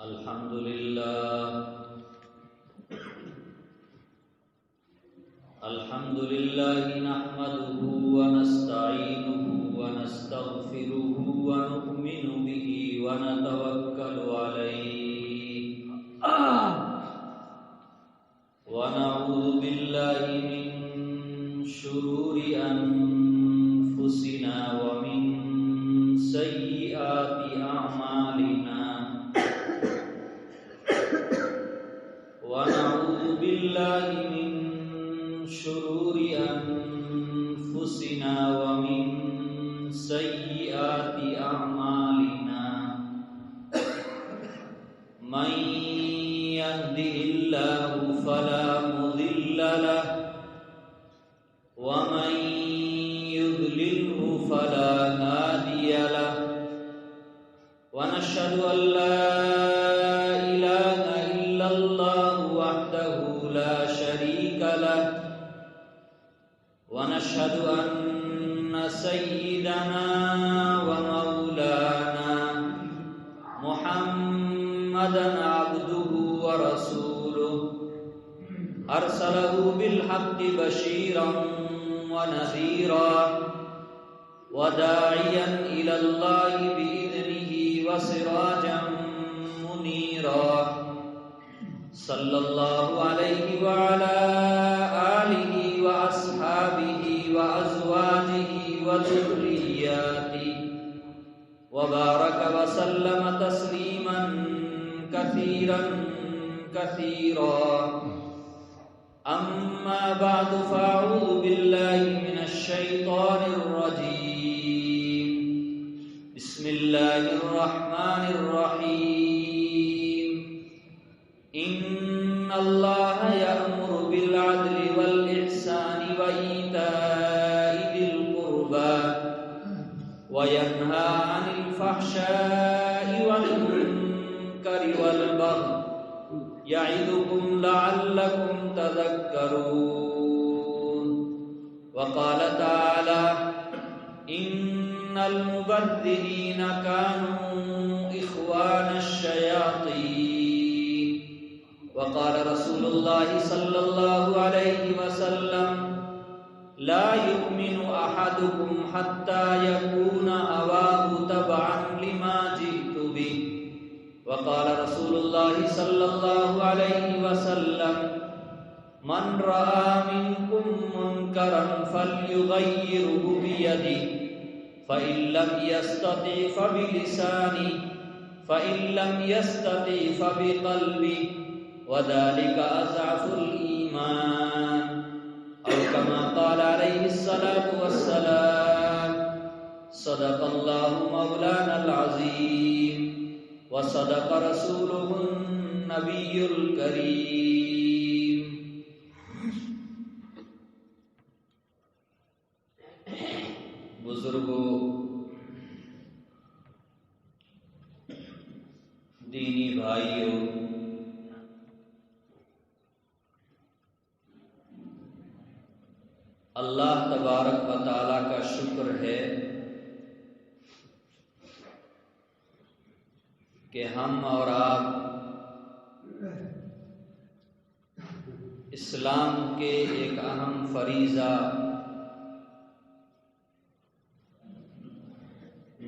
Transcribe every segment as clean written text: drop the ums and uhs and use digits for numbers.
الحمد لله نحمده ونستعينه ونستغفره ونؤمن به ونتوكل عليه ونعوذ بالله من شرور أنفسنا ومن سيئات أعمالنا ونعوذ بالله من شرور أنفسنا ومن سيئات أعمالنا من يهده الله فلا مضل له ومن يضلله فلا هادي له ونشهد أن لا إله إلا الله وحده لا شريك له ونشهد أن سيدنا ومولانا محمدا عبده ورسوله أرسله بالحق بشيرا ونذيرا وداعيا إلى الله بإذنه وسراجا منيرا صلى الله عليه وعلى آله وأصحابه وأزواجه وذرياته وبارك وسلم تسليما كثيرا كثيرا أما بعد فأعوذ بالله من الشيطان الرجيم بسم الله الرحمن الرحيم إن الله يأمر بالعدل والإحسان وإيتاء ذي القربى وينهى عن الفحشاء والمنكر والبغي يعظكم لعلكم تذكرون وقال تعالى إن المبذرين كانوا إخوان الشياطين وقال رسول الله صلى الله عليه وسلم لا يؤمن أحدكم حتى يكون هواه تبعا لما جئت به وقال رسول الله صلى الله عليه وسلم من رأى منكم منكرا فليغيره بيده فإن لم يستطع فبلسانه فإن لم يستطع فبقلبه وذلك أضعف الإيمان أو كما قال عليه الصلاة والسلام صدق الله مولانا العظيم وصدق رسوله النبي الكريم بزرگوں، دینی بھائیوں، اللہ تبارک و تعالی کا شکر ہے کہ ہم اور آپ اسلام کے ایک اہم فریضہ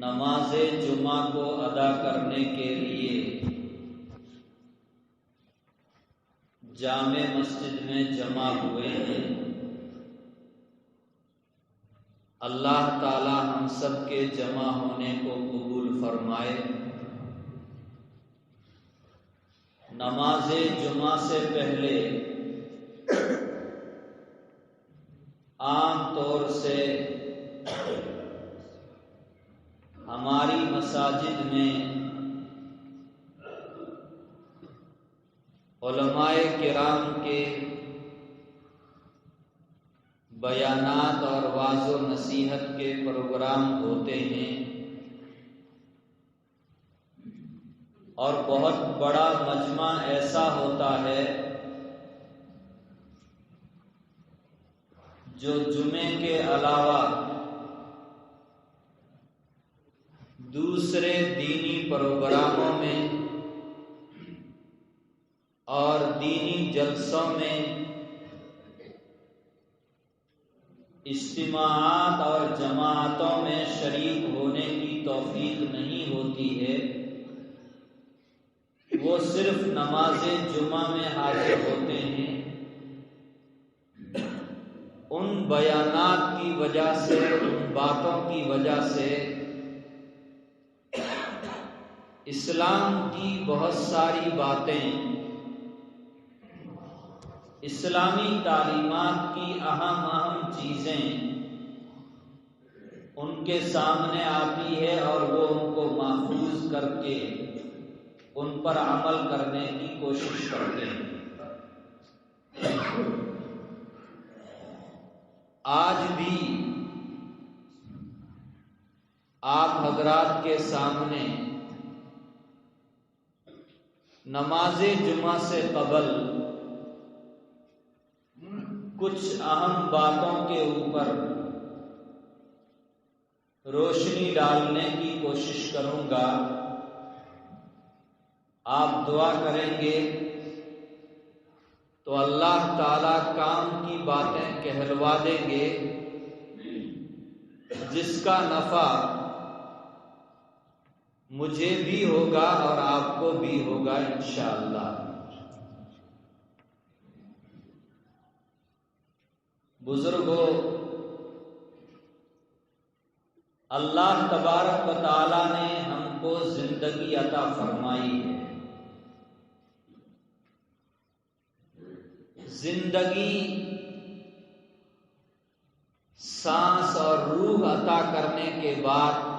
نماز جمعہ کو ادا کرنے کے لیے جامع مسجد میں جمع ہوئے ہیں۔ اللہ تعالی ہم سب کے جمع ہونے کو قبول فرمائے۔ نماز جمعہ سے پہلے عام طور سے ہماری مساجد میں علماء کرام کے بیانات اور وعظ و نصیحت کے پروگرام ہوتے ہیں اور بہت بڑا مجمع ایسا ہوتا ہے جو جمعے کے علاوہ دوسرے دینی پروگراموں میں دینی جلسوں میں اجتماعات اور جماعتوں میں شریک ہونے کی توفیق نہیں ہوتی ہے، وہ صرف نماز جمعہ میں حاضر ہوتے ہیں، ان بیانات کی وجہ سے، ان باتوں کی وجہ سے اسلام کی بہت ساری باتیں، اسلامی تعلیمات کی اہم چیزیں ان کے سامنے آتی ہے اور وہ ان کو محفوظ کر کے ان پر عمل کرنے کی کوشش کرتے ہیں۔ آج بھی آپ حضرات کے سامنے نماز جمعہ سے قبل کچھ اہم باتوں کے اوپر روشنی ڈالنے کی کوشش کروں گا۔ آپ دعا کریں گے تو اللہ تعالی کام کی باتیں کہلوا دیں گے، جس کا نفع مجھے بھی ہوگا اور آپ کو بھی ہوگا انشاءاللہ۔ بزرگوں، اللہ تبارک و تعالی نے ہم کو زندگی عطا فرمائی ہے۔ زندگی، سانس اور روح عطا کرنے کے بعد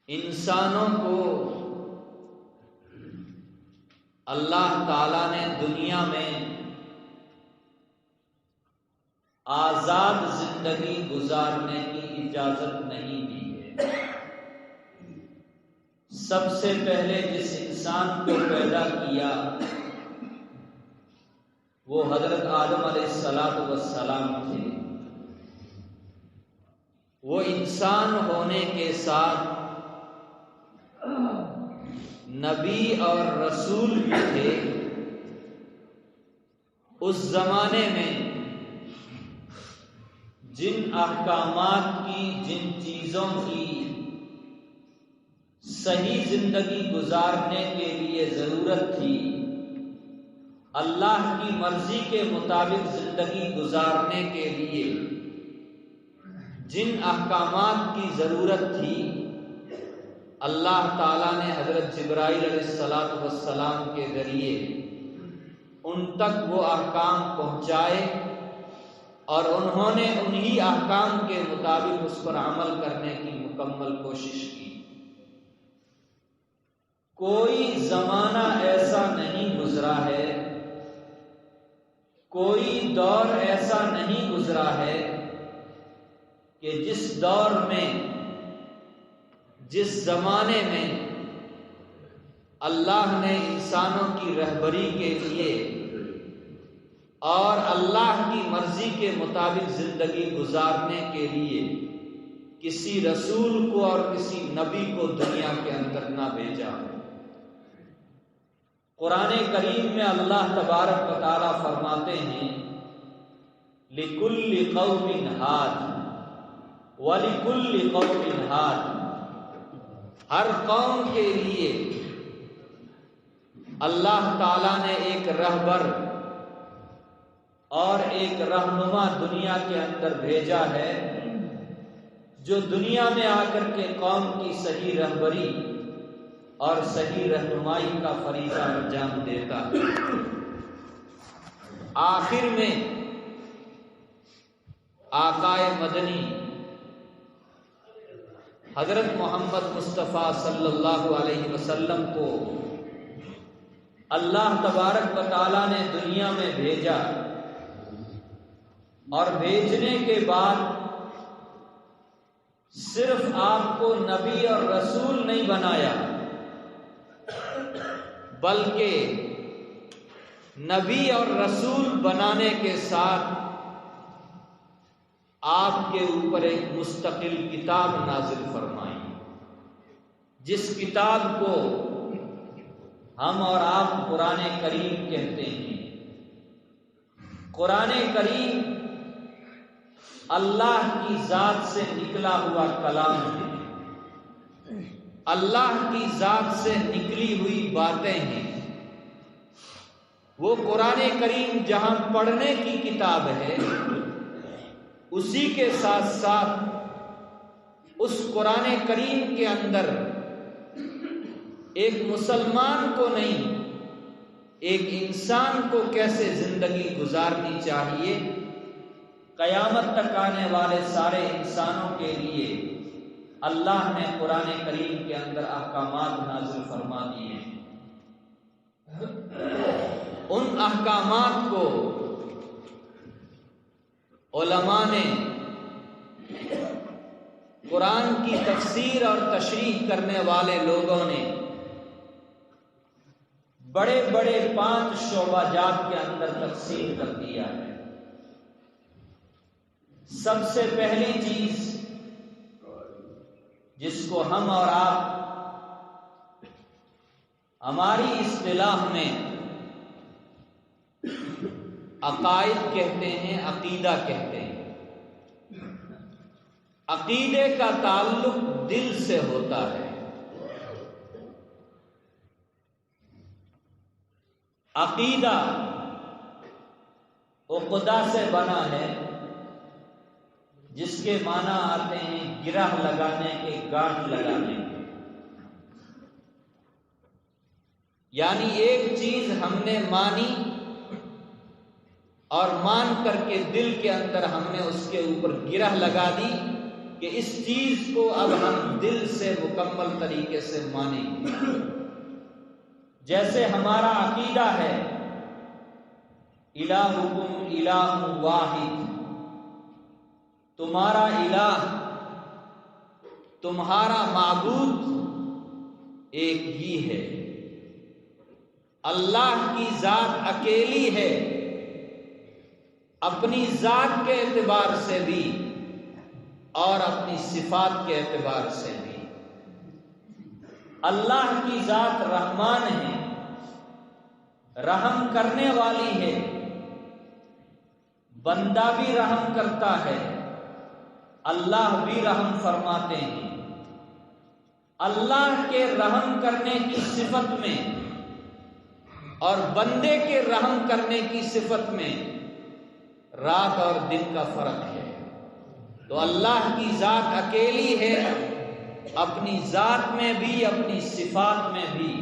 انسانوں کو اللہ تعالی نے دنیا میں آزاد زندگی گزارنے کی اجازت نہیں دی ہے۔ سب سے پہلے جس انسان کو پیدا کیا وہ حضرت آدم علیہ السلام تھے۔ وہ انسان ہونے کے ساتھ نبی اور رسول بھی تھے۔ اس زمانے میں جن احکامات کی، جن چیزوں کی صحیح زندگی گزارنے کے لیے ضرورت تھی، اللہ کی مرضی کے مطابق زندگی گزارنے کے لیے جن احکامات کی ضرورت تھی، اللہ تعالیٰ نے حضرت جبرائیل علیہ السلام کے ذریعے ان تک وہ احکام پہنچائے اور انہوں نے انہی احکام کے مطابق اس پر عمل کرنے کی مکمل کوشش کی۔ کوئی زمانہ ایسا نہیں گزرا ہے، کوئی دور ایسا نہیں گزرا ہے کہ جس دور میں، جس زمانے میں اللہ نے انسانوں کی رہبری کے لیے اور اللہ کی مرضی کے مطابق زندگی گزارنے کے لیے کسی رسول کو اور کسی نبی کو دنیا کے اندر نہ بھیجا۔ قرآن کریم میں اللہ تبارک و تعالیٰ فرماتے ہیں لِكُلِّ قَوْمٍ هَادٍ وَلِكُلِّ قَوْمٍ هَادٍ، ہر قوم کے لیے اللہ تعالیٰ نے ایک رہبر اور ایک رہنما دنیا کے اندر بھیجا ہے، جو دنیا میں آ کر کے قوم کی صحیح رہبری اور صحیح رہنمائی کا فریضہ انجام دیتا ہے۔ آخر میں آقائے مدنی حضرت محمد مصطفیٰ صلی اللہ علیہ وسلم کو اللہ تبارک و تعالیٰ نے دنیا میں بھیجا، اور بھیجنے کے بعد صرف آپ کو نبی اور رسول نہیں بنایا، بلکہ نبی اور رسول بنانے کے ساتھ آپ کے اوپر ایک مستقل کتاب نازل فرمائی، جس کتاب کو ہم اور آپ قرآن کریم کہتے ہیں۔ قرآن کریم اللہ کی ذات سے نکلا ہوا کلام ہے، اللہ کی ذات سے نکلی ہوئی باتیں ہیں۔ وہ قرآن کریم جہاں پڑھنے کی کتاب ہے، اسی کے ساتھ ساتھ اس قرآن کریم کے اندر ایک مسلمان کو نہیں، ایک انسان کو کیسے زندگی گزارنی چاہیے، قیامت تک آنے والے سارے انسانوں کے لیے اللہ نے قرآن کریم کے اندر احکامات نازل فرما دیے ہیں۔ ان احکامات کو علماء نے، قرآن کی تفسیر اور تشریح کرنے والے لوگوں نے بڑے بڑے 5 شعبہ جات کے اندر تقسیم کر دیا ہے۔ سب سے پہلی چیز جس کو ہم اور آپ ہماری اصطلاح میں عقائد کہتے ہیں، عقیدہ کہتے ہیں۔ عقیدے کا تعلق دل سے ہوتا ہے۔ عقیدہ عقدہ سے بنا ہے، جس کے معنی آتے ہیں گرہ لگانے کے، گانٹھ لگانے کے۔ یعنی ایک چیز ہم نے مانی اور مان کر کے دل کے اندر ہم نے اس کے اوپر گرہ لگا دی کہ اس چیز کو اب ہم دل سے مکمل طریقے سے مانیں گے۔ جیسے ہمارا عقیدہ ہے الہکم الہ واحد، تمہارا الہ، تمہارا معبود ایک ہی ہے۔ اللہ کی ذات اکیلی ہے، اپنی ذات کے اعتبار سے بھی اور اپنی صفات کے اعتبار سے بھی۔ اللہ کی ذات رحمان ہے، رحم کرنے والی ہے، بندہ بھی رحم کرتا ہے، اللہ بھی رحم فرماتے ہیں۔ اللہ کے رحم کرنے کی صفت میں اور بندے کے رحم کرنے کی صفت میں رات اور دن کا فرق ہے۔ تو اللہ کی ذات اکیلی ہے، اپنی ذات میں بھی، اپنی صفات میں بھی۔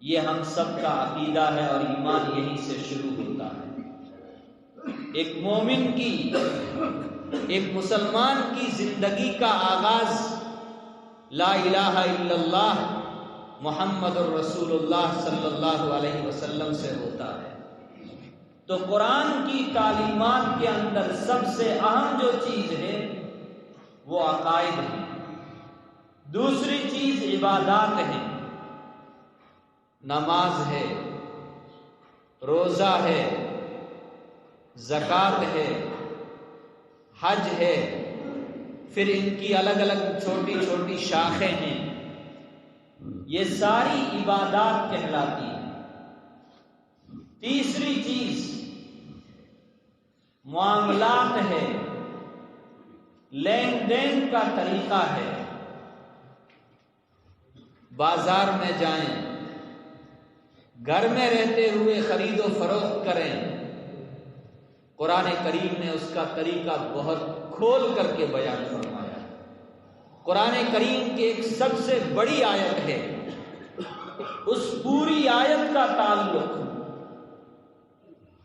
یہ ہم سب کا عقیدہ ہے اور ایمان یہیں سے شروع ہوتا ہے۔ ایک مومن کی، ایک مسلمان کی زندگی کا آغاز لا الہ الا اللہ محمد الرسول اللہ صلی اللہ علیہ وسلم سے ہوتا ہے۔ تو قرآن کی تعلیمات کے اندر سب سے اہم جو چیز ہے وہ عقائد ہے۔ دوسری چیز عبادات ہے، نماز ہے، روزہ ہے، زکوٰۃ ہے، حج ہے، پھر ان کی الگ الگ چھوٹی چھوٹی شاخیں ہیں۔ یہ ساری عبادات کہلاتی ہیں۔ تیسری چیز معاملات ہے، لین دین کا طریقہ ہے۔ بازار میں جائیں، گھر میں رہتے ہوئے خرید و فروخت کریں، قرآن کریم نے اس کا طریقہ بہت کھول کر کے بیان فرمایا۔ قرآن کریم کی ایک سب سے بڑی آیت ہے، اس پوری آیت کا تعلق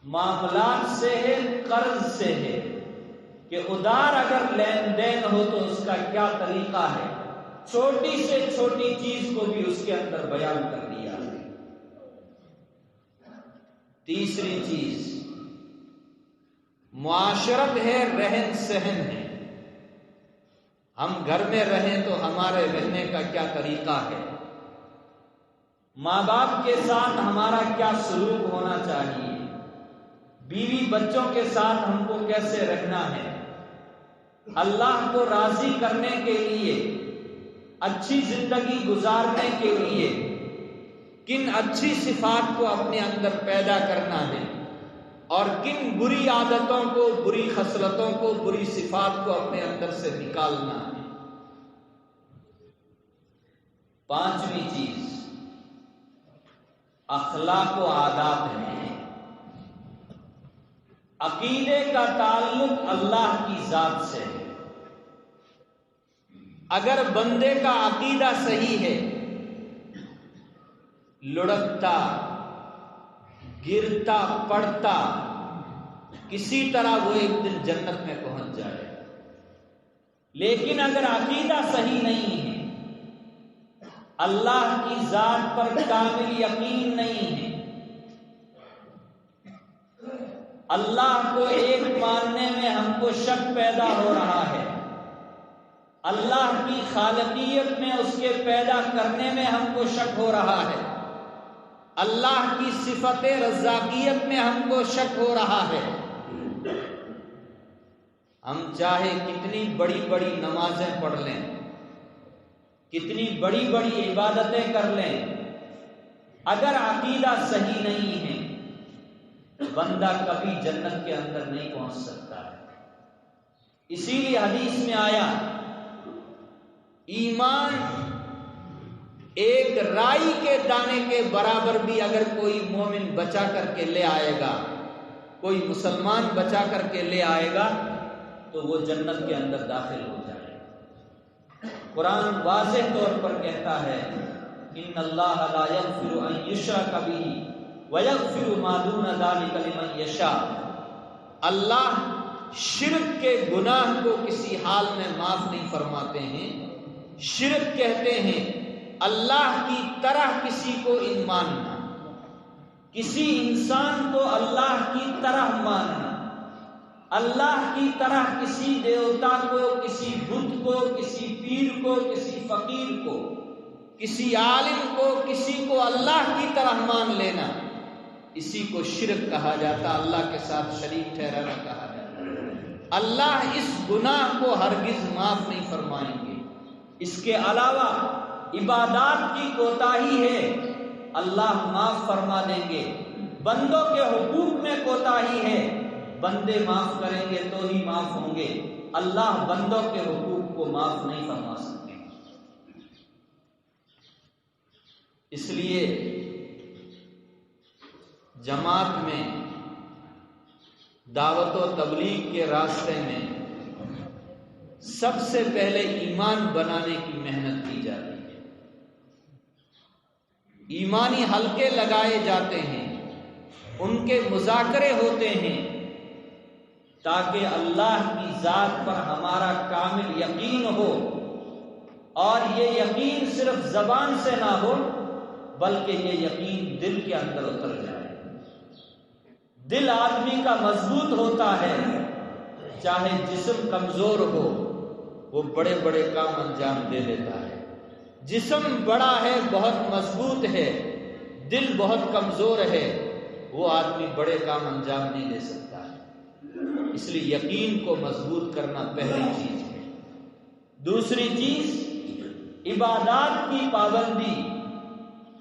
معاملات سے ہے، قرض سے ہے، کہ ادھار اگر لین دین ہو تو اس کا کیا طریقہ ہے۔ چھوٹی سے چھوٹی چیز کو بھی اس کے اندر بیان کر دیا ہے۔ تیسری چیز معاشرت ہے، رہن سہن ہے۔ ہم گھر میں رہیں تو ہمارے رہنے کا کیا طریقہ ہے، ماں باپ کے ساتھ ہمارا کیا سلوک ہونا چاہیے، بیوی بچوں کے ساتھ ہم کو کیسے رہنا ہے۔ اللہ کو راضی کرنے کے لیے، اچھی زندگی گزارنے کے لیے کن اچھی صفات کو اپنے اندر پیدا کرنا ہے اور کن بری عادتوں کو، بری خصلتوں کو، بری صفات کو اپنے اندر سے نکالنا ہے۔ پانچویں چیز اخلاق و آداب ہے۔ عقیدے کا تعلق اللہ کی ذات سے ہے۔ اگر بندے کا عقیدہ صحیح ہے، لڑکتا، گرتا پڑتا، کسی طرح وہ ایک دن جنت میں پہنچ جائے۔ لیکن اگر عقیدہ صحیح نہیں ہے، اللہ کی ذات پر کامل یقین نہیں ہے، اللہ کو ایک ماننے میں ہم کو شک پیدا ہو رہا ہے، اللہ کی خالقیت میں، اس کے پیدا کرنے میں ہم کو شک ہو رہا ہے، اللہ کی صفت رزاقیت میں ہم کو شک ہو رہا ہے، ہم چاہے کتنی بڑی بڑی نمازیں پڑھ لیں، کتنی بڑی بڑی عبادتیں کر لیں، اگر عقیدہ صحیح نہیں ہے بندہ کبھی جنت کے اندر نہیں پہنچ سکتا ہے۔ اسی لیے حدیث میں آیا، ایمان ایک رائی کے دانے کے برابر بھی اگر کوئی مومن بچا کر کے لے آئے گا، کوئی مسلمان بچا کر کے لے آئے گا تو وہ جنت کے اندر داخل ہو جائے گا۔ قرآن واضح طور پر کہتا ہے، ان اللہ لا یغفر ان یشرک بہ ویغفر ما دون ذلک لمن یشاء۔ اللہ شرک کے گناہ کو کسی حال میں معاف نہیں فرماتے ہیں۔ شرک کہتے ہیں اللہ کی طرح کسی کو ماننا، کسی انسان کو اللہ کی طرح ماننا، اللہ کی طرح کسی دیوتا کو، کسی بت کو، کسی پیر کو، کسی فقیر کو، کسی عالم کو، کسی کو اللہ کی طرح مان لینا، اسی کو شرک کہا جاتا، اللہ کے ساتھ شریک ٹھہرانا کہا جاتا۔ اللہ اس گناہ کو ہرگز معاف نہیں فرمائیں گے۔ اس کے علاوہ عبادات کی کوتاہی ہے، اللہ معاف فرما دیں گے۔ بندوں کے حقوق میں کوتاہی ہے، بندے معاف کریں گے تو ہی معاف ہوں گے، اللہ بندوں کے حقوق کو معاف نہیں فرما سکتے۔ اس لیے جماعت میں، دعوت و تبلیغ کے راستے میں سب سے پہلے ایمان بنانے کی محنت کی جاتی ہے۔ ایمانی حلقے لگائے جاتے ہیں، ان کے مذاکرے ہوتے ہیں تاکہ اللہ کی ذات پر ہمارا کامل یقین ہو، اور یہ یقین صرف زبان سے نہ ہو بلکہ یہ یقین دل کے اندر اتر جائے۔ دل آدمی کا مضبوط ہوتا ہے، چاہے جسم کمزور ہو وہ بڑے بڑے کام انجام دے دیتا ہے۔ جسم بڑا ہے، بہت مضبوط ہے، دل بہت کمزور ہے، وہ آدمی بڑے کام انجام نہیں دے سکتا ہے۔ اس لیے یقین کو مضبوط کرنا پہلی چیز ہے۔ دوسری چیز عبادات کی پابندی۔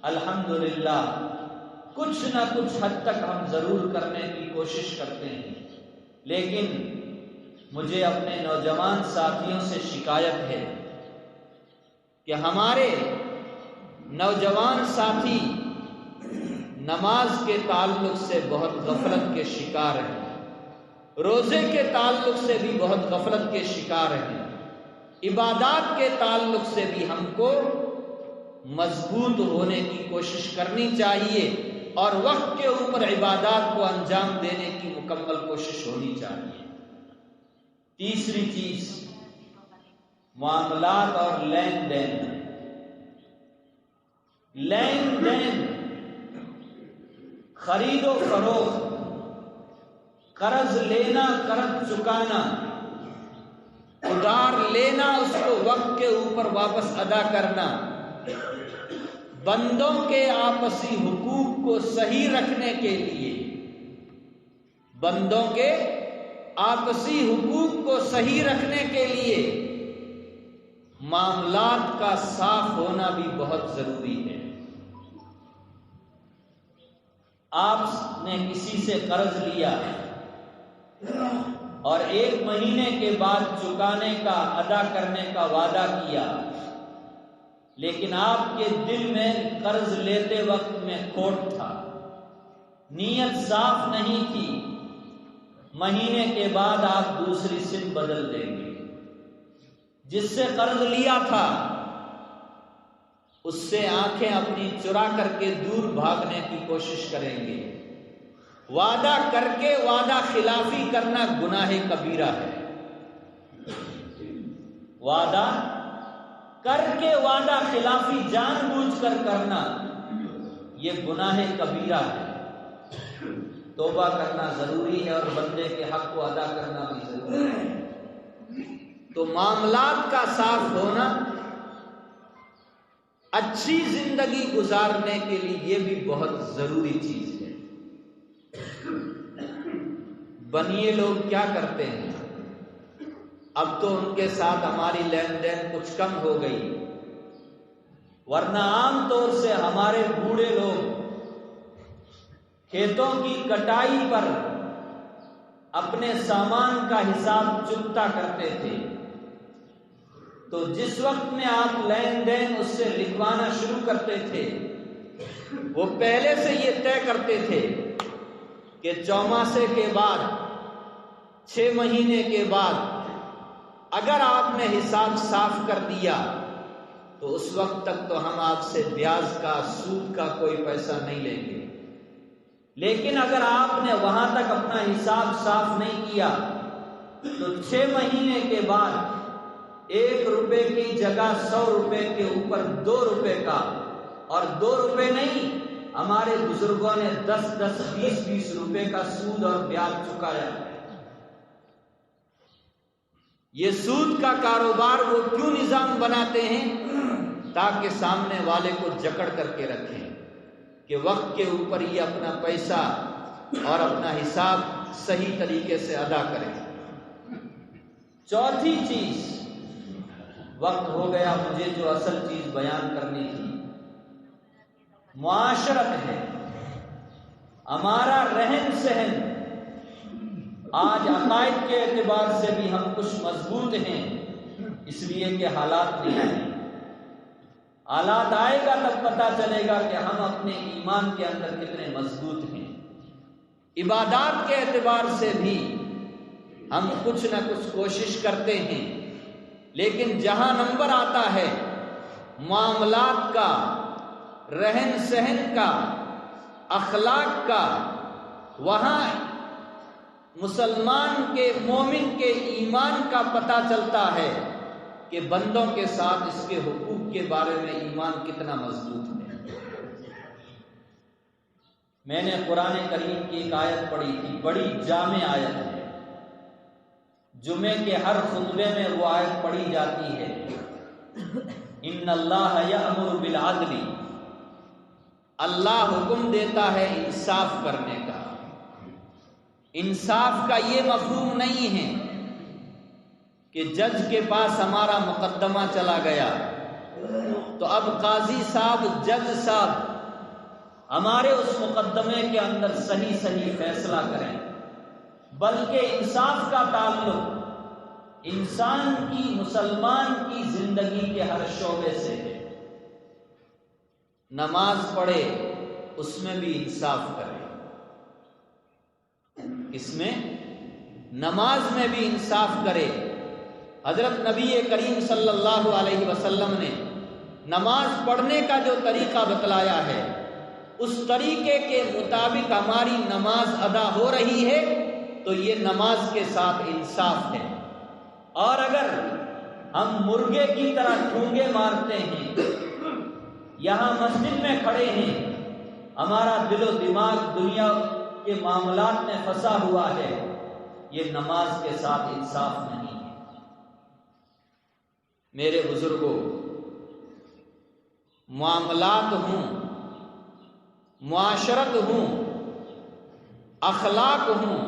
الحمدللہ کچھ نہ کچھ حد تک ہم ضرور کرنے کی کوشش کرتے ہیں، لیکن مجھے اپنے نوجوان ساتھیوں سے شکایت ہے کہ ہمارے نوجوان ساتھی نماز کے تعلق سے بہت غفلت کے شکار ہیں، روزے کے تعلق سے بھی بہت غفلت کے شکار ہیں، عبادات کے تعلق سے بھی ہم کو مضبوط ہونے کی کوشش کرنی چاہیے، اور وقت کے اوپر عبادات کو انجام دینے کی مکمل کوشش ہونی چاہیے۔ تیسری چیز معاملات اور لین دین۔ لین دین، خرید و فروخت، قرض لینا، قرض چکانا، ادھار لینا، اس کو وقت کے اوپر واپس ادا کرنا، بندوں کے آپسی حقوق کو صحیح رکھنے کے لیے، بندوں کے آپسی حقوق کو صحیح رکھنے کے لیے معاملات کا صاف ہونا بھی بہت ضروری ہے۔ آپ نے کسی سے قرض لیا اور 1 مہینے کے بعد چکانے کا، ادا کرنے کا وعدہ کیا، لیکن آپ کے دل میں قرض لیتے وقت میں کھوٹ تھا، نیت صاف نہیں تھی، مہینے کے بعد آپ دوسری سم بدل دیں گے، جس سے قرض لیا تھا اس سے آنکھیں اپنی چرا کر کے دور بھاگنے کی کوشش کریں گے۔ وعدہ کر کے وعدہ خلافی کرنا گناہ کبیرہ ہے۔ وعدہ کر کے وعدہ خلافی جان بوجھ کر کرنا یہ گناہ کبیرہ ہے۔ توبہ کرنا ضروری ہے اور بندے کے حق کو ادا کرنا بھی ضروری ہے۔ تو معاملات کا صاف ہونا اچھی زندگی گزارنے کے لیے یہ بھی بہت ضروری چیز ہے۔ بنیے لوگ کیا کرتے ہیں، اب تو ان کے ساتھ ہماری لین دین کچھ کم ہو گئی، ورنہ عام طور سے ہمارے بوڑھے لوگ کھیتوں کی کٹائی پر اپنے سامان کا حساب چکتا کرتے تھے، تو جس وقت میں آپ لین دین اس سے لکھوانا شروع کرتے تھے وہ پہلے سے یہ طے کرتے تھے کہ چوماسے کے بعد 6 مہینے کے بعد اگر آپ نے حساب صاف کر دیا تو اس وقت تک تو ہم آپ سے بیاج کا، سود کا کوئی پیسہ نہیں لیں گے، لیکن اگر آپ نے وہاں تک اپنا حساب صاف نہیں کیا تو 6 مہینے کے بعد 1 روپے کی جگہ 100 روپے کے اوپر 2 روپے کا، اور 2 روپے نہیں، ہمارے بزرگوں نے 10-10 20-20 روپے کا سود اور بیاج چکایا۔ یہ سود کا کاروبار وہ کیوں نظام بناتے ہیں؟ تاکہ سامنے والے کو جکڑ کر کے رکھیں کہ وقت کے اوپر یہ اپنا پیسہ اور اپنا حساب صحیح طریقے سے ادا کریں۔ چوتھی چیز، وقت ہو گیا، مجھے جو اصل چیز بیان کرنی تھی، معاشرت ہے، ہمارا رہن سہن۔ آج عقائد کے اعتبار سے بھی ہم کچھ مضبوط ہیں، اس لیے کہ حالات نہیں آئے، حالات آئے گا تب پتہ چلے گا کہ ہم اپنے ایمان کے اندر کتنے مضبوط ہیں۔ عبادات کے اعتبار سے بھی ہم کچھ نہ کچھ کوشش کرتے ہیں، لیکن جہاں نمبر آتا ہے معاملات کا، رہن سہن کا، اخلاق کا، وہاں مسلمان کے، مومن کے ایمان کا پتہ چلتا ہے کہ بندوں کے ساتھ اس کے حقوق کے بارے میں ایمان کتنا مضبوط ہے۔ میں نے قرآن کریم کی ایک آیت پڑھی تھی، بڑی جامع آیت ہے، جمعے کے ہر خطبے میں وہ آیت پڑھی جاتی ہے، ان اللہ یأمر بالعدل، اللہ حکم دیتا ہے انصاف کرنے کا۔ انصاف کا یہ مفہوم نہیں ہے کہ جج کے پاس ہمارا مقدمہ چلا گیا تو اب قاضی صاحب، جج صاحب ہمارے اس مقدمے کے اندر صحیح فیصلہ کریں، بلکہ انصاف کا تعلق انسان کی، مسلمان کی زندگی کے ہر شعبے سے ہے۔ نماز پڑھے اس میں بھی انصاف کرے، اس میں نماز میں بھی انصاف کرے۔ حضرت نبی کریم صلی اللہ علیہ وسلم نے نماز پڑھنے کا جو طریقہ بتلایا ہے، اس طریقے کے مطابق ہماری نماز ادا ہو رہی ہے تو یہ نماز کے ساتھ انصاف ہے۔ اور اگر ہم مرغے کی طرح ٹھونگے مارتے ہیں، یہاں مسجد میں کھڑے ہیں، ہمارا دل و دماغ دنیا کے معاملات میں پھنسا ہوا ہے، یہ نماز کے ساتھ انصاف نہیں ہے۔ میرے بزرگوں، معاملات ہوں، معاشرت ہوں، اخلاق ہوں،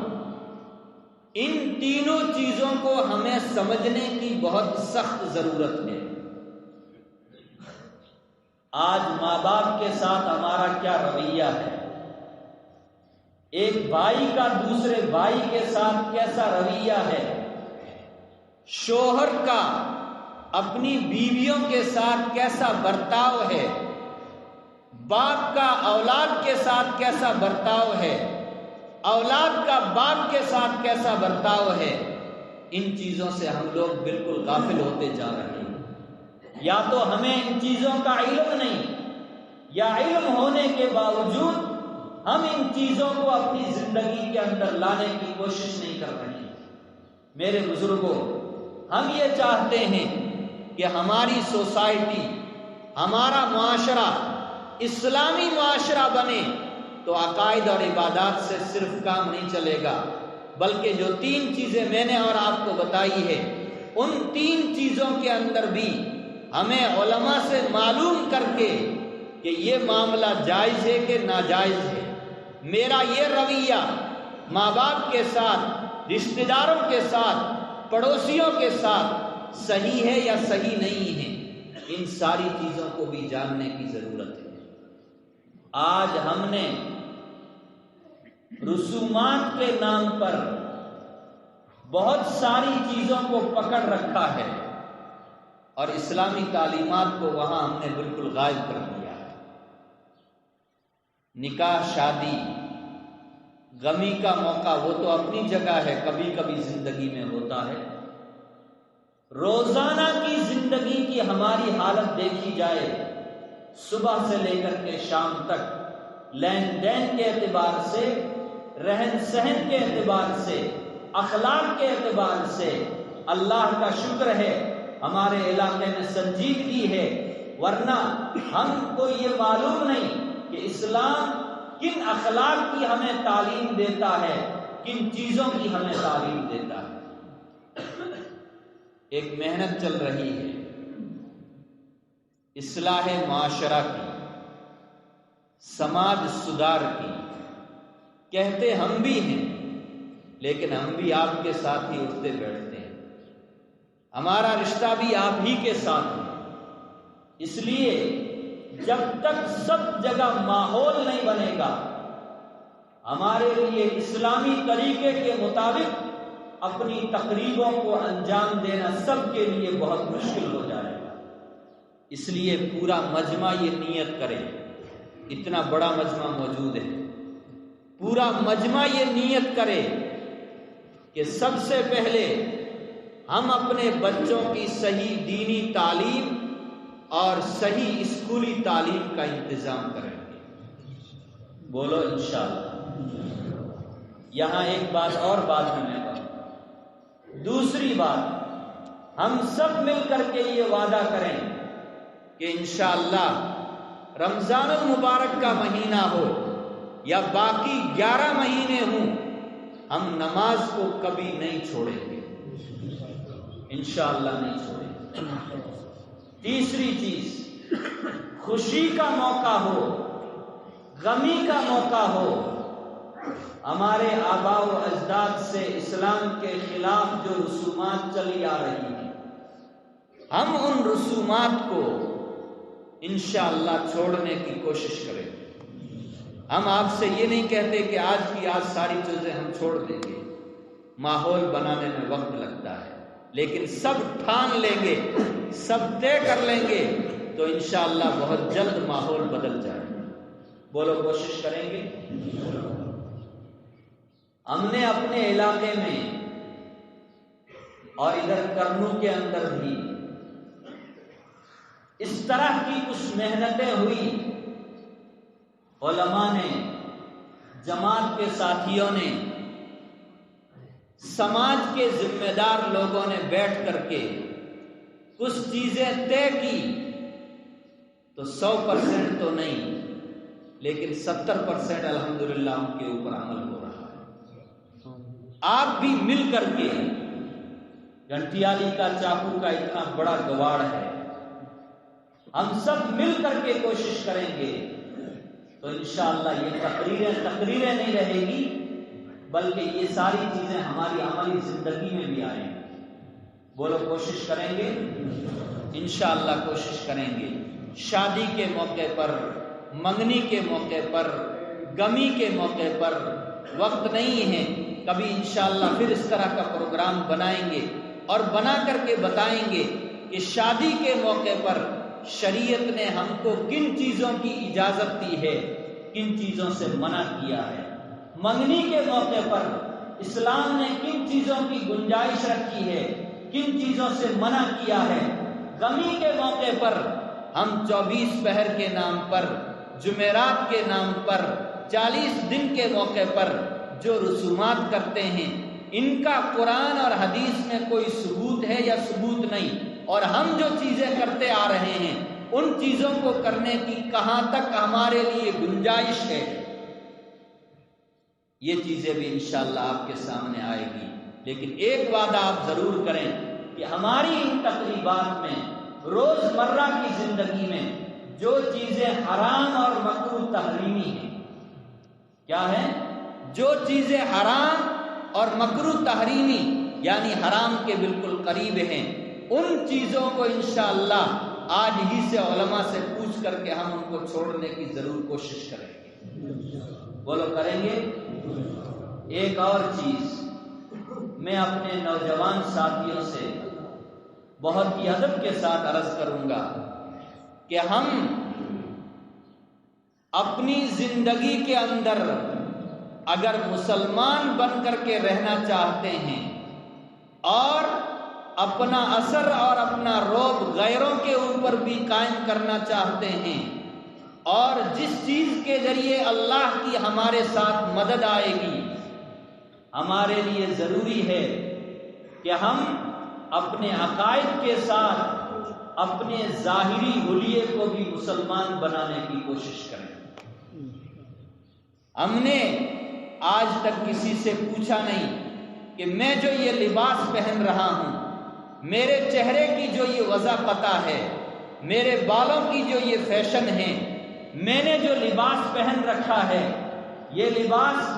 ان تینوں چیزوں کو ہمیں سمجھنے کی بہت سخت ضرورت ہے۔ آج ماں باپ کے ساتھ ہمارا کیا رویہ ہے؟ ایک بھائی کا دوسرے بھائی کے ساتھ کیسا رویہ ہے، شوہر کا اپنی بیویوں کے ساتھ کیسا برتاؤ ہے، باپ کا اولاد کے ساتھ کیسا برتاؤ ہے، اولاد کا باپ کے ساتھ کیسا برتاؤ ہے، ان چیزوں سے ہم لوگ بالکل غافل ہوتے جا رہے ہیں۔ یا تو ہمیں ان چیزوں کا علم نہیں، یا علم ہونے کے باوجود ہم ان چیزوں کو اپنی زندگی کے اندر لانے کی کوشش نہیں کر رہے ہیں۔ میرے بزرگوں، ہم یہ چاہتے ہیں کہ ہماری سوسائٹی، ہمارا معاشرہ اسلامی معاشرہ بنے، تو عقائد اور عبادات سے صرف کام نہیں چلے گا، بلکہ جو 3 چیزیں میں نے اور آپ کو بتائی ہے، ان 3 چیزوں کے اندر بھی ہمیں علماء سے معلوم کر کے کہ یہ معاملہ جائز ہے کہ ناجائز ہے، میرا یہ رویہ ماں باپ کے ساتھ، رشتہ داروں کے ساتھ، پڑوسیوں کے ساتھ صحیح ہے یا صحیح نہیں ہے، ان ساری چیزوں کو بھی جاننے کی ضرورت ہے۔ آج ہم نے رسومات کے نام پر بہت ساری چیزوں کو پکڑ رکھا ہے اور اسلامی تعلیمات کو وہاں ہم نے بالکل غائب کر دیا ہے۔ نکاح، شادی، غمی کا موقع وہ تو اپنی جگہ ہے، کبھی کبھی زندگی میں ہوتا ہے۔ روزانہ کی زندگی کی ہماری حالت دیکھی جائے، صبح سے لے کر کے شام تک، لین دین کے اعتبار سے، رہن سہن کے اعتبار سے، اخلاق کے اعتبار سے، اللہ کا شکر ہے ہمارے علاقے میں سنجیدگی ہے، ورنہ ہم کو یہ معلوم نہیں کہ اسلام کن اخلاق کی ہمیں تعلیم دیتا ہے، کن چیزوں کی ہمیں تعلیم دیتا ہے۔ ایک محنت چل رہی ہے اصلاح معاشرہ کی، سماج سدھار کی، کہتے ہم بھی ہیں، لیکن ہم بھی آپ کے ساتھ ہی اٹھتے بیٹھتے ہیں، ہمارا رشتہ بھی آپ ہی کے ساتھ ہے۔ اس لیے جب تک سب جگہ ماحول نہیں بنے گا، ہمارے لیے اسلامی طریقے کے مطابق اپنی تقریبوں کو انجام دینا سب کے لیے بہت مشکل ہو جائے گا۔ اس لیے پورا مجمع یہ نیت کرے، اتنا بڑا مجمع موجود ہے، پورا مجمع یہ نیت کرے کہ سب سے پہلے ہم اپنے بچوں کی صحیح دینی تعلیم اور صحیح اسکولی تعلیم کا انتظام کریں گے۔ بولو انشاءاللہ۔ یہاں ایک بات اور بعد میں کہوں، دوسری بات، ہم سب مل کر کے یہ وعدہ کریں کہ انشاءاللہ رمضان المبارک کا مہینہ ہو یا باقی 11 مہینے ہوں، ہم نماز کو کبھی نہیں چھوڑیں گے، انشاءاللہ نہیں چھوڑیں گے۔ تیسری چیز، خوشی کا موقع ہو، غمی کا موقع ہو، ہمارے آباء و اجداد سے اسلام کے خلاف جو رسومات چلی آ رہی ہیں، ہم ان رسومات کو انشاءاللہ چھوڑنے کی کوشش کریں۔ ہم آپ سے یہ نہیں کہتے کہ آج کی آج ساری چیزیں ہم چھوڑ دیں گے، ماحول بنانے میں وقت لگتا ہے، لیکن سب ٹھان لیں گے، سب طے کر لیں گے تو انشاءاللہ بہت جلد ماحول بدل جائے گا۔ بولو کوشش کریں گے۔ ہم نے اپنے علاقے میں اور ادھر کرنو کے اندر بھی اس طرح کی کچھ محنتیں ہوئی، علماء نے، جماعت کے ساتھیوں نے، سماج کے ذمہ دار لوگوں نے بیٹھ کر کے کچھ چیزیں طے کی، تو 100% تو نہیں لیکن 70% الحمدللہ ان کے اوپر عمل ہو رہا ہے۔ آپ بھی مل کر کے، گھنٹیالی کا چاقو کا اتنا بڑا گواڑ ہے، ہم سب مل کر کے کوشش کریں گے تو انشاءاللہ یہ تقریریں نہیں رہے گی، بلکہ یہ ساری چیزیں ہماری عملی زندگی میں بھی آئیں گی۔ بولو کوشش کریں گے، انشاءاللہ کوشش کریں گے۔ شادی کے موقع پر، منگنی کے موقع پر، غمی کے موقع پر وقت نہیں ہے، کبھی انشاءاللہ پھر اس طرح کا پروگرام بنائیں گے اور بنا کر کے بتائیں گے کہ شادی کے موقع پر شریعت نے ہم کو کن چیزوں کی اجازت دی ہے، کن چیزوں سے منع کیا ہے۔ منگنی کے موقع پر اسلام نے کن چیزوں کی گنجائش رکھی ہے، کن چیزوں سے منع کیا ہے۔ غمی کے موقع پر ہم 24 پہر کے نام پر، جمعرات کے نام پر، 40 دن کے موقع پر جو رسومات کرتے ہیں، ان کا قرآن اور حدیث میں کوئی ثبوت ہے یا ثبوت نہیں، اور ہم جو چیزیں کرتے آ رہے ہیں ان چیزوں کو کرنے کی کہاں تک ہمارے لیے گنجائش ہے، یہ چیزیں بھی انشاءاللہ آپ کے سامنے آئے گی۔ لیکن ایک وعدہ آپ ضرور کریں کہ ہماری ان تقریبات میں، روزمرہ کی زندگی میں جو چیزیں حرام اور مکروہ تحریمی ہیں، کیا ہے؟ جو چیزیں حرام اور مکروہ تحریمی یعنی حرام کے بالکل قریب ہیں، ان چیزوں کو انشاءاللہ آج ہی سے علماء سے پوچھ کر کے ہم ان کو چھوڑنے کی ضرور کوشش کریں گے۔ بولو کریں گے؟ ایک اور چیز میں اپنے نوجوان ساتھیوں سے بہت ہی ادب کے ساتھ عرض کروں گا کہ ہم اپنی زندگی کے اندر اگر مسلمان بن کر کے رہنا چاہتے ہیں اور اپنا اثر اور اپنا رعب غیروں کے اوپر بھی قائم کرنا چاہتے ہیں، اور جس چیز کے ذریعے اللہ کی ہمارے ساتھ مدد آئے گی، ہمارے لیے ضروری ہے کہ ہم اپنے عقائد کے ساتھ اپنے ظاہری حلیے کو بھی مسلمان بنانے کی کوشش کریں۔ ہم نے آج تک کسی سے پوچھا نہیں کہ میں جو یہ لباس پہن رہا ہوں، میرے چہرے کی جو یہ وضع پتہ ہے، میرے بالوں کی جو یہ فیشن ہے، میں نے جو لباس پہن رکھا ہے، یہ لباس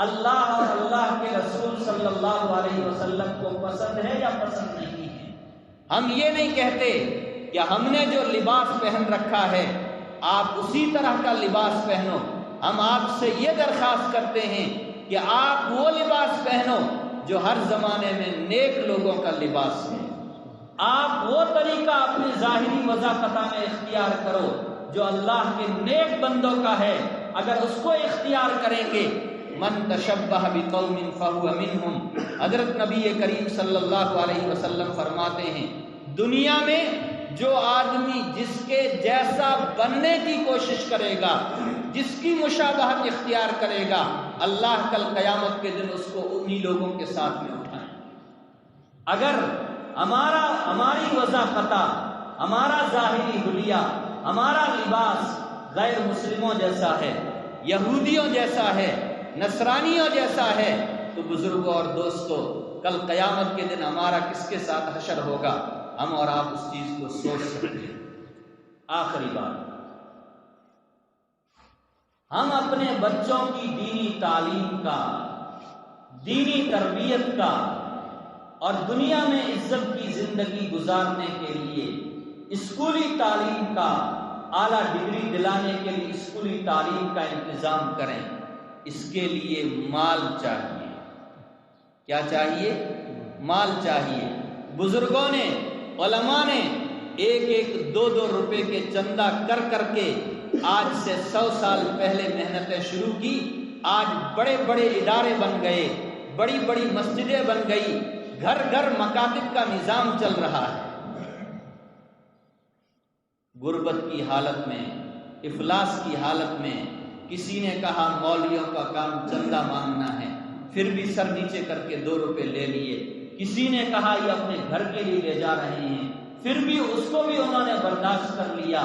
اللہ اور اللہ کے رسول صلی اللہ علیہ وسلم کو پسند ہے یا پسند نہیں ہے۔ ہم یہ نہیں کہتے کہ ہم نے جو لباس پہن رکھا ہے آپ اسی طرح کا لباس پہنو، ہم آپ سے یہ درخواست کرتے ہیں کہ آپ وہ لباس پہنو جو ہر زمانے میں نیک لوگوں کا لباس ہے۔ آپ وہ طریقہ اپنے ظاہری وضاحت میں اختیار کرو جو اللہ کے نیک بندوں کا ہے۔ اگر اس کو اختیار کریں گے، من تشبہ بقوم فہو منہم، حضرت نبی کریم صلی اللہ علیہ وسلم فرماتے ہیں دنیا میں جو آدمی جس کے جیسا بننے کی کوشش کرے گا، جس کی مشابہت اختیار کرے گا، اللہ کل قیامت کے دن اس کو انہی لوگوں کے ساتھ میں اٹھائیں۔ اگر ہماری وضاحت، ہمارا ظاہری حلیہ، ہمارا لباس غیر مسلموں جیسا ہے، یہودیوں جیسا ہے، نصرانیوں جیسا ہے، تو بزرگوں اور دوستوں کل قیامت کے دن ہمارا کس کے ساتھ حشر ہوگا، ہم اور آپ اس چیز کو سوچ سکتے ہیں۔ آخری بات، ہم اپنے بچوں کی دینی تعلیم کا، دینی تربیت کا اور دنیا میں عزت کی زندگی گزارنے کے لیے اسکولی تعلیم کا، اعلیٰ ڈگری دلانے کے لیے اسکولی تعلیم کا انتظام کریں۔ اس کے لیے مال چاہیے۔ کیا چاہیے؟ مال چاہیے۔ بزرگوں نے، علماء نے 1-2 روپے کے چندہ کر کر کے آج سے 100 سال پہلے محنتیں شروع کی، آج بڑے بڑے ادارے بن گئے، بڑی بڑی مسجدیں بن گئی، گھر گھر مکاتب کا نظام چل رہا ہے۔ غربت کی حالت میں، افلاس کی حالت میں کسی نے کہا مولویوں کا کام چندہ مانگنا ہے، پھر بھی سر نیچے کر کے 2 روپے لے لیے۔ کسی نے کہا یہ اپنے گھر کے لیے لے جا رہے ہیں، پھر بھی اس کو بھی انہوں نے برداشت کر لیا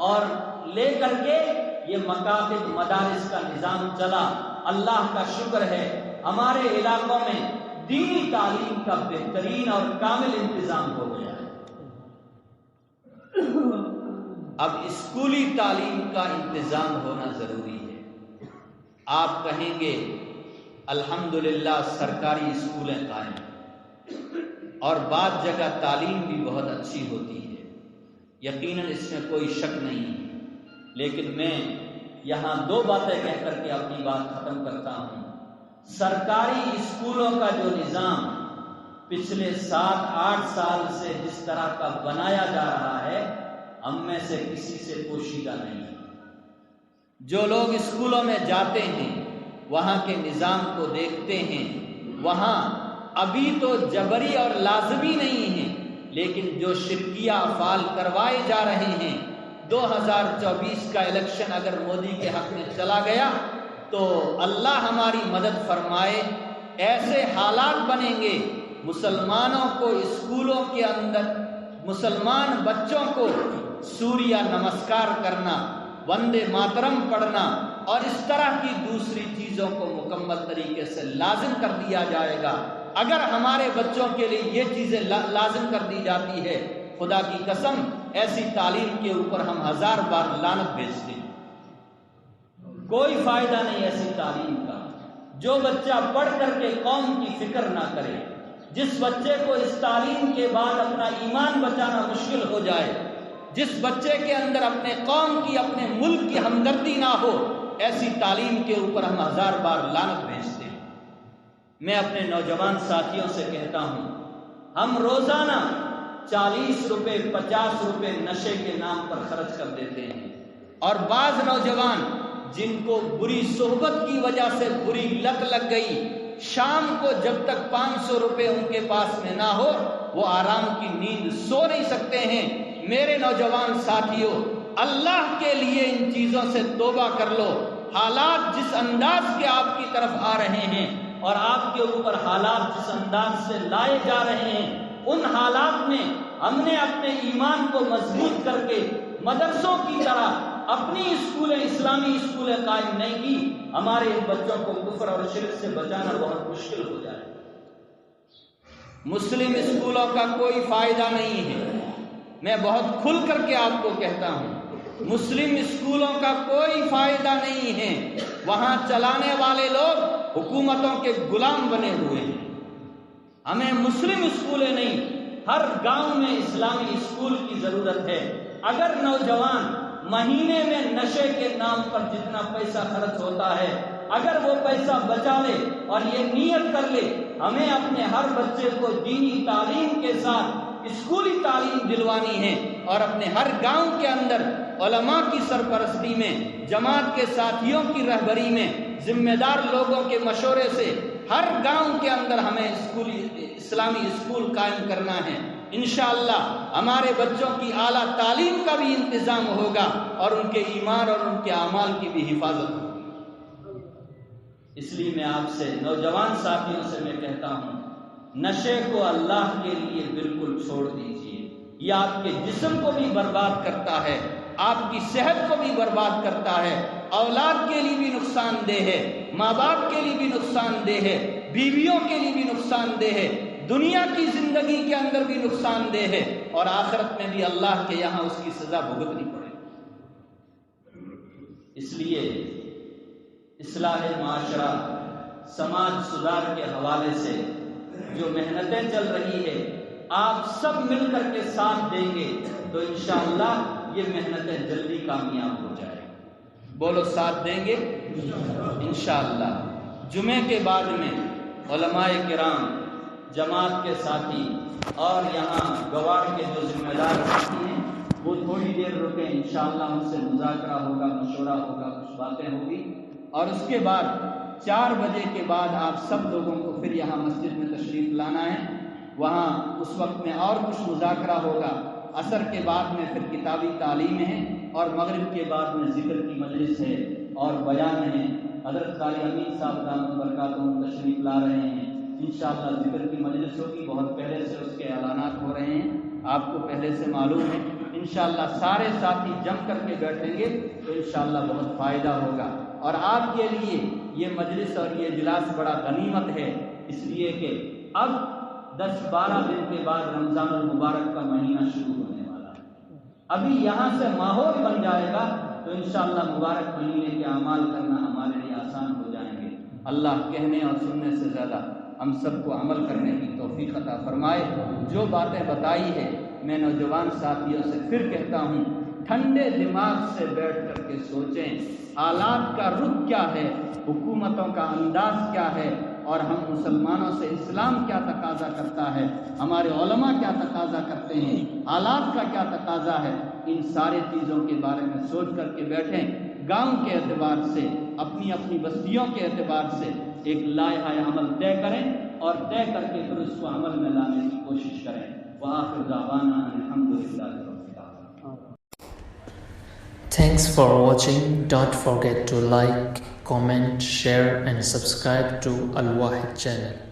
اور لے کر کے یہ مکاتب مدارس کا نظام چلا۔ اللہ کا شکر ہے ہمارے علاقوں میں دینی تعلیم کا بہترین اور کامل انتظام ہو گیا ہے۔ اب اسکولی تعلیم کا انتظام ہونا ضروری ہے۔ آپ کہیں گے الحمدللہ سرکاری اسکولیں قائم ہیں اور بعض جگہ تعلیم بھی بہت اچھی ہوتی ہے، یقیناً اس میں کوئی شک نہیں ہے، لیکن میں یہاں 2 باتیں کہہ کر کے اپنی بات ختم کرتا ہوں۔ سرکاری اسکولوں کا جو نظام پچھلے 7-8 سال سے جس طرح کا بنایا جا رہا ہے، ہم میں سے کسی سے پوشیدہ نہیں ہے۔ جو لوگ اسکولوں میں جاتے ہیں، وہاں کے نظام کو دیکھتے ہیں، وہاں ابھی تو جبری اور لازمی نہیں ہے، لیکن جو شرکیہ افعال کروائے جا رہے ہیں، 2024 کا الیکشن اگر مودی کے حق میں چلا گیا تو اللہ ہماری مدد فرمائے، ایسے حالات بنیں گے مسلمانوں کو اسکولوں کے اندر مسلمان بچوں کو سوریہ نمسکار کرنا، وندے ماترم پڑھنا اور اس طرح کی دوسری چیزوں کو مکمل طریقے سے لازم کر دیا جائے گا۔ اگر ہمارے بچوں کے لیے یہ چیزیں لازم کر دی جاتی ہے، خدا کی قسم ایسی تعلیم کے اوپر ہم 1000 بار لعنت بھیجتے ہیں۔ کوئی فائدہ نہیں ایسی تعلیم کا۔ جو بچہ پڑھ کر کے قوم کی فکر نہ کرے، جس بچے کو اس تعلیم کے بعد اپنا ایمان بچانا مشکل ہو جائے، جس بچے کے اندر اپنے قوم کی، اپنے ملک کی ہمدردی نہ ہو، ایسی تعلیم کے اوپر ہم 1000 بار لعنت بھیجتے ہیں۔ میں اپنے نوجوان ساتھیوں سے کہتا ہوں، ہم روزانہ 40 روپے 50 روپے نشے کے نام پر خرچ کر دیتے ہیں، اور بعض نوجوان جن کو بری صحبت کی وجہ سے بری لت لگ گئی، شام کو جب تک 500 روپے ان کے پاس میں نہ ہو وہ آرام کی نیند سو نہیں سکتے ہیں۔ میرے نوجوان ساتھیوں، اللہ کے لیے ان چیزوں سے توبہ کر لو۔ حالات جس انداز کے آپ کی طرف آ رہے ہیں اور آپ کے اوپر حالات جس انداز سے لائے جا رہے ہیں، ان حالات میں ہم نے اپنے ایمان کو مضبوط کر کے مدرسوں کی طرح اپنی اسکولیں، اسلامی اسکولیں قائم نہیں کی، ہمارے بچوں کو کفر اور شرک سے بچانا بہت مشکل ہو جائے۔ مسلم اسکولوں کا کوئی فائدہ نہیں ہے، میں بہت کھل کر کے آپ کو کہتا ہوں، مسلم اسکولوں کا کوئی فائدہ نہیں ہے۔ وہاں چلانے والے لوگ حکومتوں کے غلام بنے ہوئے ہیں۔ ہمیں مسلم اسکولیں نہیں، ہر گاؤں میں اسلامی اسکول کی ضرورت ہے۔ اگر نوجوان مہینے میں نشے کے نام پر جتنا پیسہ خرچ ہوتا ہے، اگر وہ پیسہ بچا لے اور یہ نیت کر لے ہمیں اپنے ہر بچے کو دینی تعلیم کے ساتھ اسکولی تعلیم دلوانی ہے، اور اپنے ہر گاؤں کے اندر علماء کی سرپرستی میں، جماعت کے ساتھیوں کی رہبری میں، ذمہ دار لوگوں کے مشورے سے ہر گاؤں کے اندر ہمیں اسلامی اسکول قائم کرنا ہے۔ انشاءاللہ ہمارے بچوں کی اعلیٰ تعلیم کا بھی انتظام ہوگا اور ان کے ایمان اور ان کے اعمال کی بھی حفاظت ہوگی۔ اس لیے میں آپ سے، نوجوان ساتھیوں سے میں کہتا ہوں، نشے کو اللہ کے لیے بالکل چھوڑ دیجیے۔ یہ آپ کے جسم کو بھی برباد کرتا ہے، آپ کی صحت کو بھی برباد کرتا ہے، اولاد کے لیے بھی نقصان دہ ہے، ماں باپ کے لیے بھی نقصان دہ ہے، بیویوں کے لیے بھی نقصان دہ ہے، دنیا کی زندگی کے اندر بھی نقصان دہ ہے، اور آخرت میں بھی اللہ کے یہاں اس کی سزا بھگتنی پڑے۔ اس لیے اصلاح معاشرہ، سماج سدھار کے حوالے سے جو محنتیں چل رہی ہے، آپ سب مل کر کے ساتھ دیں گے تو انشاءاللہ یہ محنتیں جلدی کامیاب ہو جائیں۔ بولو ساتھ دیں گے انشاءاللہ۔ جمعے کے بعد میں علماء کرام، جماعت کے ساتھی اور یہاں گوار کے جو ذمہ دار ساتھی ہیں وہ تھوڑی دیر رکیں، انشاءاللہ ان سے مذاکرہ ہوگا، مشورہ ہوگا، کچھ باتیں ہوگی، اور اس کے بعد 4 بجے کے بعد آپ سب لوگوں کو پھر یہاں مسجد میں تشریف لانا ہے۔ وہاں اس وقت میں اور کچھ مذاکرہ ہوگا، عصر کے بعد میں پھر کتابی تعلیم ہے، اور مغرب کے بعد میں ذکر کی مجلس ہے اور بیان ہے۔ حضرت قاری امین صاحب دامت برکاتہم تشریف لا رہے ہیں، انشاءاللہ ذکر کی مجلس ہوگی، بہت پہلے سے اس کے اعلانات ہو رہے ہیں، آپ کو پہلے سے معلوم ہے۔ انشاءاللہ سارے ساتھی جم کر کے بیٹھیں گے تو انشاءاللہ بہت فائدہ ہوگا، اور آپ کے لیے یہ مجلس اور یہ اجلاس بڑا غنیمت ہے، اس لیے کہ اب 10-12 دن کے بعد رمضان المبارک کا مہینہ شروع ہونے والا ہے۔ ابھی یہاں سے ماحول بن جائے گا تو انشاءاللہ مبارک مہینے کے اعمال کرنا ہمارے لیے آسان ہو جائیں گے۔ اللہ کہنے اور سننے سے زیادہ ہم سب کو عمل کرنے کی توفیق عطا فرمائے۔ جو باتیں بتائی ہے میں نوجوان ساتھیوں سے پھر کہتا ہوں، ٹھنڈے دماغ سے بیٹھ کر کے سوچیں حالات کا رخ کیا ہے، حکومتوں کا انداز کیا ہے، اور ہم مسلمانوں سے اسلام کیا تقاضا کرتا ہے، ہمارے علماء کیا تقاضا کرتے ہیں، حالات کا کیا تقاضا ہے، ان سارے چیزوں کے بارے میں سوچ کر کے بیٹھیں۔ گاؤں کے اعتبار سے، اپنی اپنی بستیوں کے اعتبار سے ایک لائحہ عمل طے کریں اور طے کر کے پھر اس کو عمل میں لانے کی کوشش کریں۔ وآخر دعوانا الحمدللہ رب العالمین۔ Thanks for watching. Don't forget to like, comment, share and subscribe to Al Wahid channel.